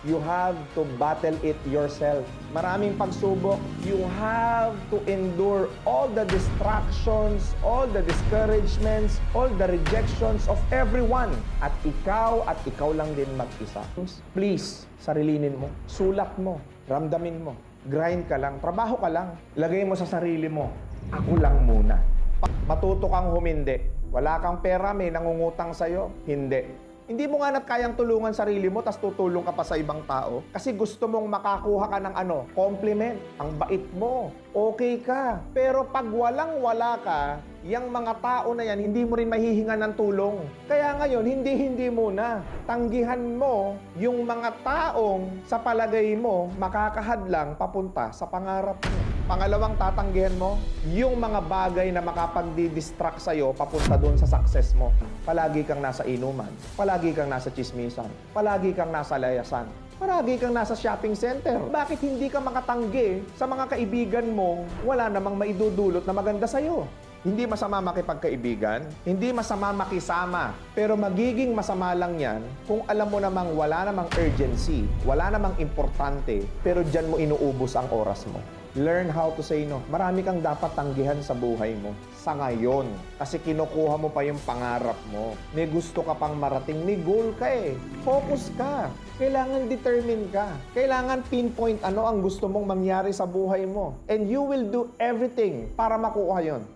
you have to battle it yourself. Maraming pagsubok, you have to endure all the distractions, all the discouragements, all the rejections of everyone. At ikaw lang din mag-isa. Please, sarilinin mo, sulat mo, ramdamin mo, grind ka lang, trabaho ka lang. Lagay mo sa sarili mo, ako lang muna. Matuto kang humindi. Wala kang pera, may nangungutang sa'yo. Hindi mo nga kayang tulungan sarili mo, tas tutulong ka pa sa ibang tao. Kasi gusto mong makakuha ka ng compliment. Ang bait mo. Okay ka. Pero pag walang-wala ka, yung mga tao na yan, hindi mo rin mahihinga ng tulong. Kaya ngayon, hindi muna. Tanggihan mo yung mga taong sa palagay mo makakahadlang papunta sa pangarap mo. Pangalawang tatanggihan mo, yung mga bagay na makapagdi-distract sa'yo papunta doon sa success mo. Palagi kang nasa inuman, palagi kang nasa chismisan, palagi kang nasa layasan, palagi kang nasa shopping center. Bakit hindi ka makatanggi sa mga kaibigan mong wala namang maidudulot na maganda sa'yo? Hindi masama makipagkaibigan, hindi masama makisama, pero magiging masama lang yan kung alam mo namang wala namang urgency, wala namang importante, pero dyan mo inuubos ang oras mo. Learn how to say no. Marami kang dapat tanggihan sa buhay mo sa ngayon. Kasi kinukuha mo pa yung pangarap mo. May gusto ka pang marating. May goal ka eh. Focus ka. Kailangan determine ka. Kailangan pinpoint ano ang gusto mong mangyari sa buhay mo. And you will do everything para makuha yon.